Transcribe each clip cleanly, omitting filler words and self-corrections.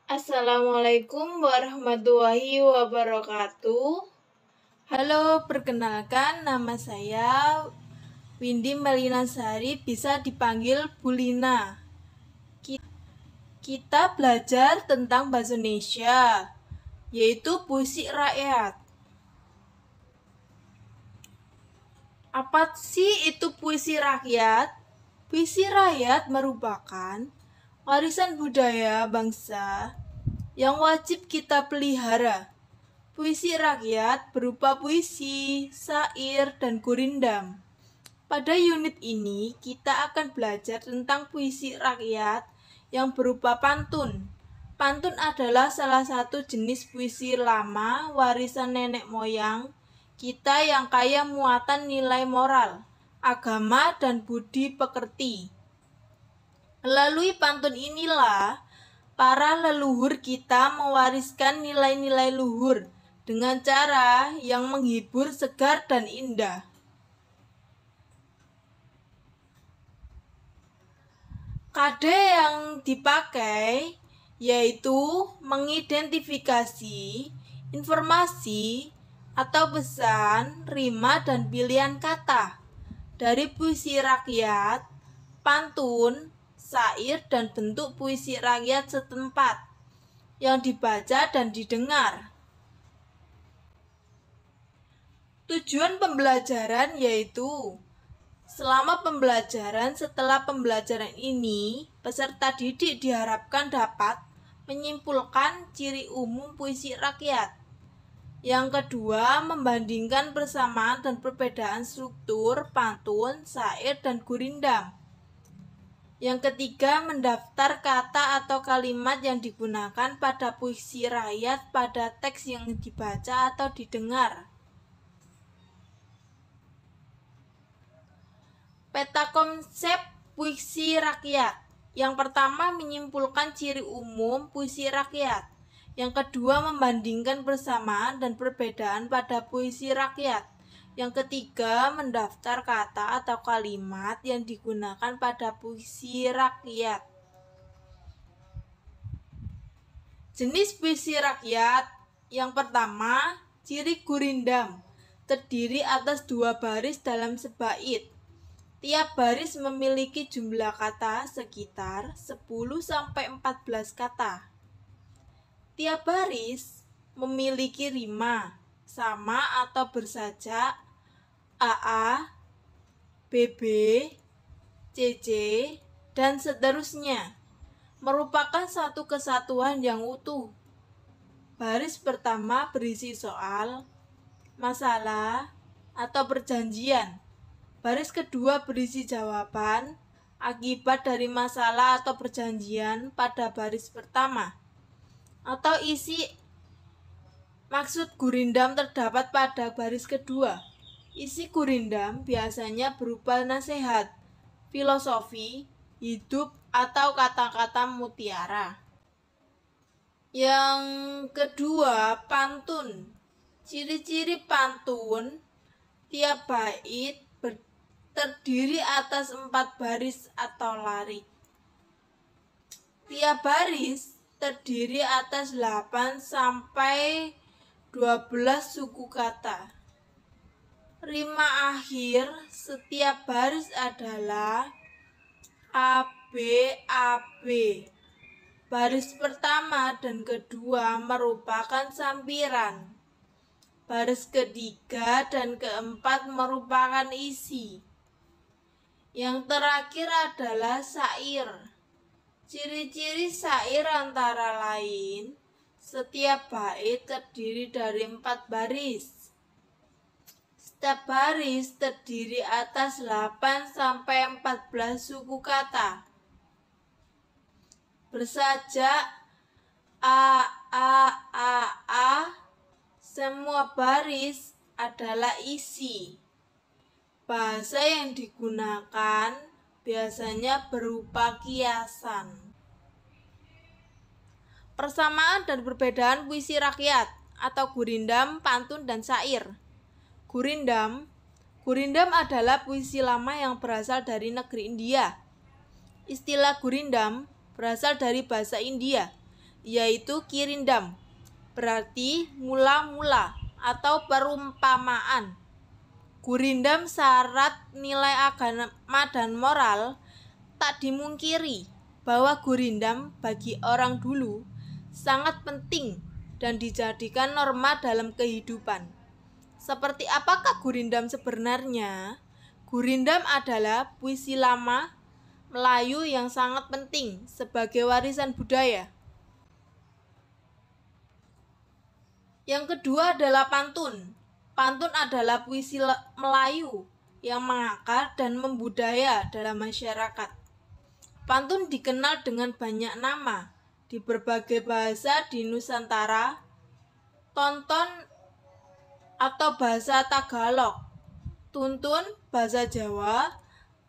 Assalamualaikum warahmatullahi wabarakatuh. Halo, perkenalkan nama saya Windy Melinasari, bisa dipanggil Bulina. Kita belajar tentang bahasa Indonesia, yaitu puisi rakyat. Apa sih itu puisi rakyat? Puisi rakyat merupakan warisan budaya bangsa yang wajib kita pelihara. Puisi rakyat berupa puisi, syair, dan gurindam. Pada unit ini, kita akan belajar tentang puisi rakyat yang berupa pantun. Pantun adalah salah satu jenis puisi lama warisan nenek moyang kita yang kaya muatan nilai moral, agama, dan budi pekerti. Melalui pantun inilah para leluhur kita mewariskan nilai-nilai luhur dengan cara yang menghibur, segar, dan indah. Kode yang dipakai yaitu mengidentifikasi informasi atau pesan, rima, dan pilihan kata dari puisi rakyat, pantun, syair, dan bentuk puisi rakyat setempat yang dibaca dan didengar. Tujuan pembelajaran yaitu selama pembelajaran, setelah pembelajaran ini, peserta didik diharapkan dapat menyimpulkan ciri umum puisi rakyat. Yang kedua, membandingkan persamaan dan perbedaan struktur pantun, syair, dan gurindam. Yang ketiga, mendaftar kata atau kalimat yang digunakan pada puisi rakyat pada teks yang dibaca atau didengar. Peta konsep puisi rakyat. Yang pertama, menyimpulkan ciri umum puisi rakyat. Yang kedua, membandingkan persamaan dan perbedaan pada puisi rakyat. Yang ketiga, mendaftar kata atau kalimat yang digunakan pada puisi rakyat. Jenis puisi rakyat. Yang pertama, ciri gurindam. Terdiri atas 2 baris dalam sebait. Tiap baris memiliki jumlah kata sekitar 10-14 kata. Tiap baris memiliki rima sama atau bersajak AA, BB, CC, dan seterusnya. Merupakan satu kesatuan yang utuh. Baris pertama berisi soal, masalah, atau perjanjian. Baris kedua berisi jawaban, akibat dari masalah atau perjanjian pada baris pertama. Atau isi maksud gurindam terdapat pada baris kedua. Isi gurindam biasanya berupa nasihat, filosofi, hidup, atau kata-kata mutiara. Yang kedua, pantun. Ciri-ciri pantun, tiap bait terdiri atas 4 baris atau larik. Tiap baris terdiri atas 8 sampai 12 suku kata. Rima akhir setiap baris adalah AB. Baris pertama dan kedua merupakan sampiran. Baris ketiga dan keempat merupakan isi. Yang terakhir adalah syair. Ciri-ciri syair antara lain, setiap bait terdiri dari 4 baris. Setiap baris terdiri atas 8 sampai 14 suku kata. Bersajak A. Semua baris adalah isi. Bahasa yang digunakan biasanya berupa kiasan. Persamaan dan perbedaan puisi rakyat atau gurindam, pantun, dan syair. Gurindam adalah puisi lama yang berasal dari negeri India. Istilah gurindam berasal dari bahasa India yaitu kirindam, berarti mula-mula atau perumpamaan. Gurindam syarat nilai agama dan moral. Tak dimungkiri bahwa gurindam bagi orang dulu sangat penting dan dijadikan norma dalam kehidupan. Seperti apakah gurindam sebenarnya? Gurindam adalah puisi lama Melayu yang sangat penting sebagai warisan budaya. Yang kedua adalah pantun. Pantun adalah puisi Melayu yang mengakar dan membudaya dalam masyarakat. Pantun dikenal dengan banyak nama di berbagai bahasa di Nusantara, tonton atau bahasa Tagalog, tuntun bahasa Jawa,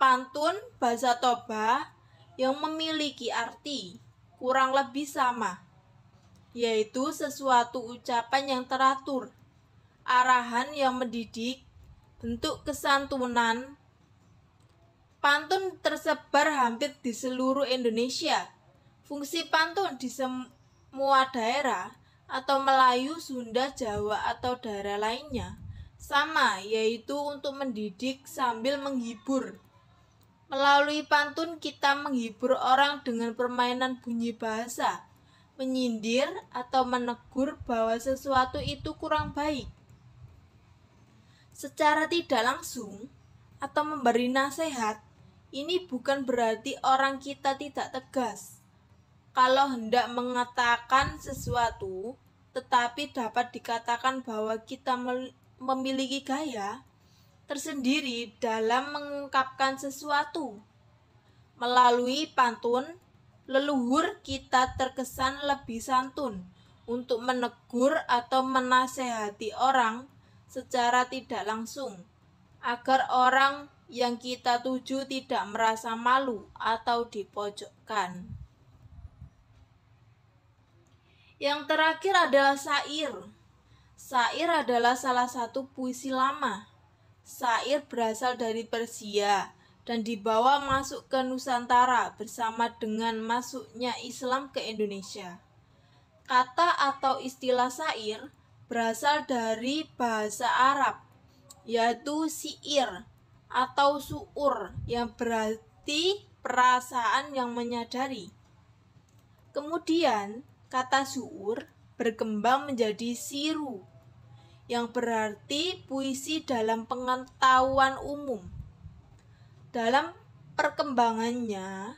pantun bahasa Toba yang memiliki arti kurang lebih sama, yaitu sesuatu ucapan yang teratur, arahan yang mendidik, bentuk kesantunan. Pantun tersebar hampir di seluruh Indonesia. Fungsi pantun di semua daerah atau Melayu, Sunda, Jawa, atau daerah lainnya sama, yaitu untuk mendidik sambil menghibur. Melalui pantun kita menghibur orang dengan permainan bunyi bahasa, menyindir atau menegur bahwa sesuatu itu kurang baik. Secara tidak langsung atau memberi nasihat, ini bukan berarti orang kita tidak tegas kalau hendak mengatakan sesuatu, tetapi dapat dikatakan bahwa kita memiliki gaya tersendiri dalam mengungkapkan sesuatu. Melalui pantun, leluhur kita terkesan lebih santun untuk menegur atau menasehati orang secara tidak langsung, agar orang yang kita tuju tidak merasa malu atau dipojokkan. Yang terakhir adalah syair. Syair adalah salah satu puisi lama. Syair berasal dari Persia dan dibawa masuk ke Nusantara bersama dengan masuknya Islam ke Indonesia. Kata atau istilah syair berasal dari bahasa Arab, yaitu syair atau su'ur yang berarti perasaan yang menyadari. Kemudian kata su'ur berkembang menjadi siru yang berarti puisi dalam pengetahuan umum. Dalam perkembangannya,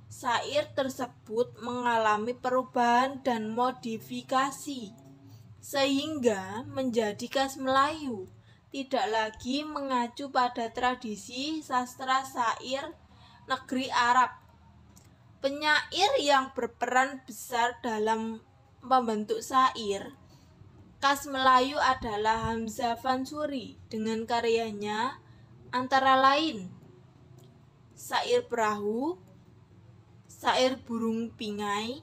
syair tersebut mengalami perubahan dan modifikasi sehingga menjadi khas Melayu, tidak lagi mengacu pada tradisi sastra syair negeri Arab. Penyair yang berperan besar dalam membentuk syair khas Melayu adalah Hamzah Fansuri dengan karyanya antara lain Syair Perahu, Syair Burung Pingai,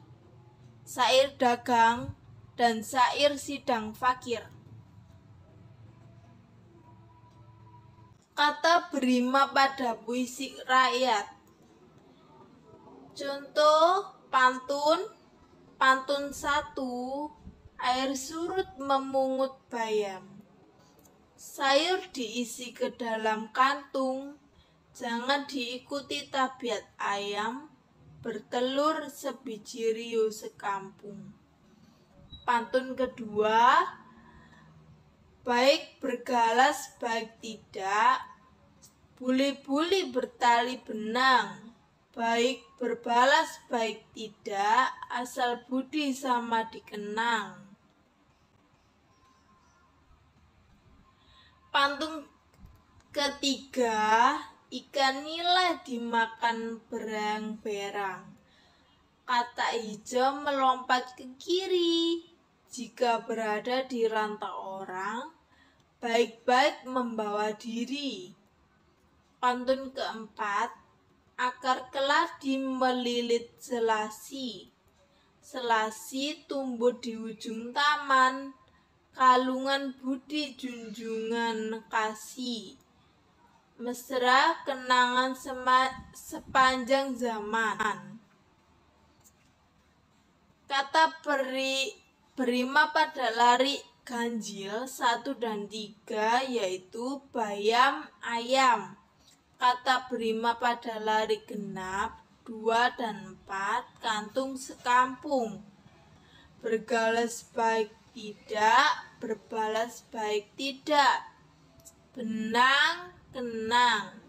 Syair Dagang, dan Syair Sidang Fakir. Kata berima pada puisi rakyat. Contoh pantun 1, air surut memungut bayam. Sayur diisi ke dalam kantung, jangan diikuti tabiat ayam, bertelur sebiji riu sekampung. Pantun kedua, baik bergalas baik tidak, buli-buli bertali benang, baik berbalas baik tidak, asal budi sama dikenang. Pantun ketiga, ikan nila dimakan berang-berang. Kata hijau melompat ke kiri, jika berada di rantau orang, baik-baik membawa diri. Pantun keempat, akar keladi melilit selasi. Selasi tumbuh di ujung taman, kalungan budi junjungan kasih. Mesra kenangan sepanjang zaman. Kata berima pada lari ganjil 1 dan 3 yaitu bayam, ayam. Kata berima pada lari genap 2 dan 4 kantung sekampung. Bergalas baik tidak, berbalas baik tidak. Benang, kenang,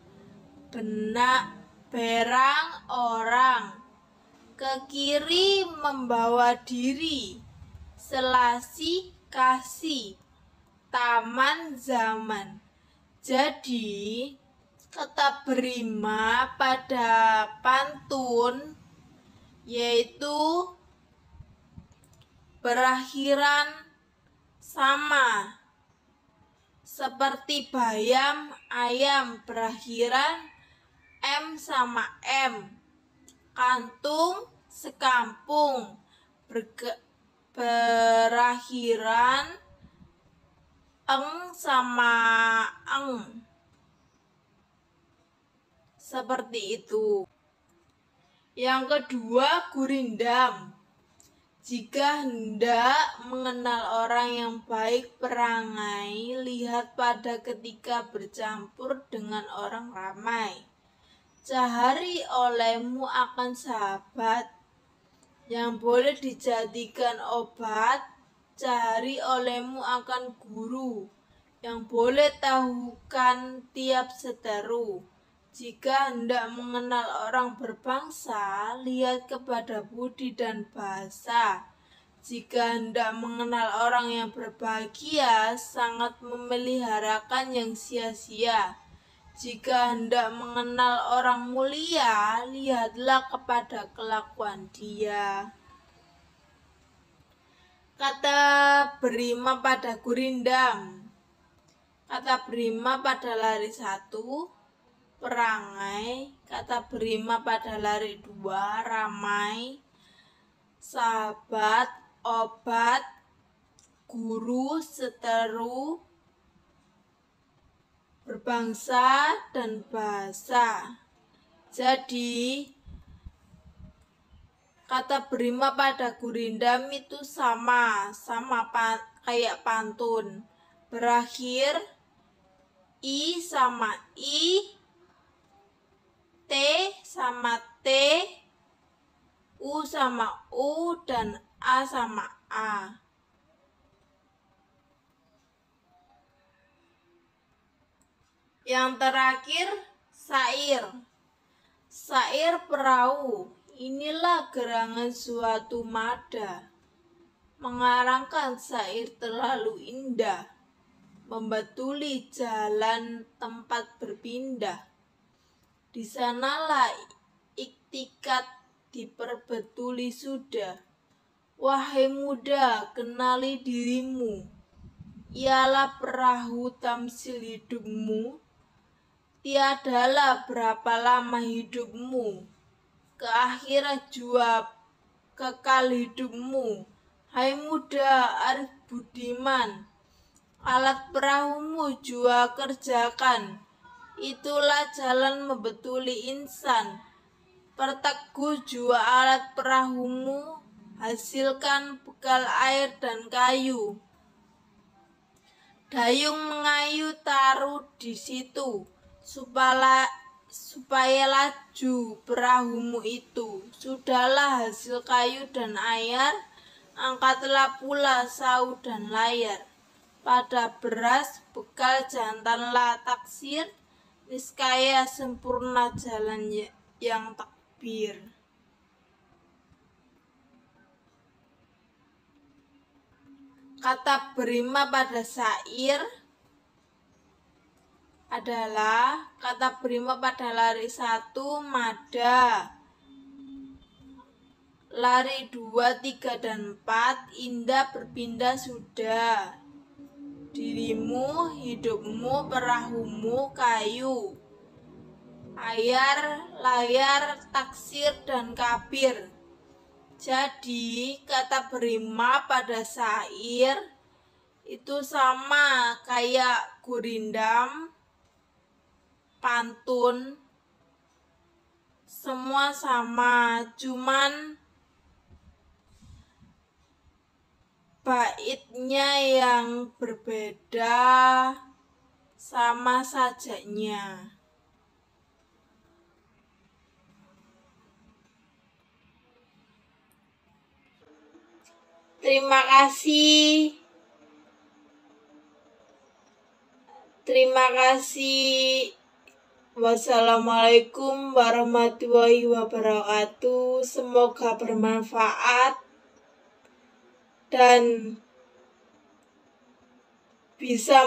benak, berang, orang. Ke kiri membawa diri, selasi kasih, taman zaman. Jadi kata berima pada pantun yaitu berakhiran sama, seperti bayam, ayam berakhiran M sama M. Kantung, sekampung berakhiran eng sama eng. Seperti itu. Yang kedua, gurindam. Jika hendak mengenal orang yang baik perangai, lihat pada ketika bercampur dengan orang ramai. Cahari olehmu akan sahabat yang boleh dijadikan obat, cahari olehmu akan guru yang boleh tahukan tiap seteru. Jika hendak mengenal orang berbangsa, lihat kepada budi dan bahasa. Jika hendak mengenal orang yang berbahagia, sangat memeliharakan yang sia-sia. Jika hendak mengenal orang mulia, lihatlah kepada kelakuan dia. Kata berima pada gurindam. Kata berima pada lari 1, perangai. Kata berima pada lari 2, ramai. Sahabat, obat, guru, seteru, berbangsa, dan bahasa. Jadi kata berima pada gurindam itu sama kayak pantun. Berakhir I sama I, T sama T, U sama U, dan A sama A. Yang terakhir, sair. Sair perahu. Inilah gerangan suatu mada. Mengarangkan sair terlalu indah, membatuli jalan tempat berpindah. Di sanalah iktikat diperbetuli sudah. Wahai muda, kenali dirimu. Ialah perahu tamsil hidupmu. Tiadalah berapa lama hidupmu, ke akhirat jua kekal hidupmu. Hai muda arif budiman, alat perahumu jua kerjakan. Itulah jalan membetuli insan. Perteguh jua alat perahumu, hasilkan bekal air dan kayu. Dayung mengayu taruh di situ, supaya laju perahumu itu. Sudahlah hasil kayu dan air, angkatlah pula sau dan layar. Pada beras bekal jantanlah taksir, niscaya sempurna jalan yang takbir. Kata berima pada sair adalah kata berima pada lari 1, mada. Lari 2, 3, dan 4, indah berpindah sudah. Dirimu, hidupmu, perahumu, kayu. Ayar, layar, taksir, dan kabir. Jadi kata berima pada sair itu sama kayak gurindam, pantun, semua sama, cuman baitnya yang berbeda sama sajanya. Terima kasih. Wassalamualaikum warahmatullahi wabarakatuh. Semoga bermanfaat dan bisa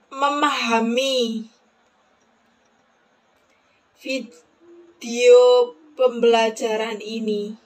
memahami video pembelajaran ini.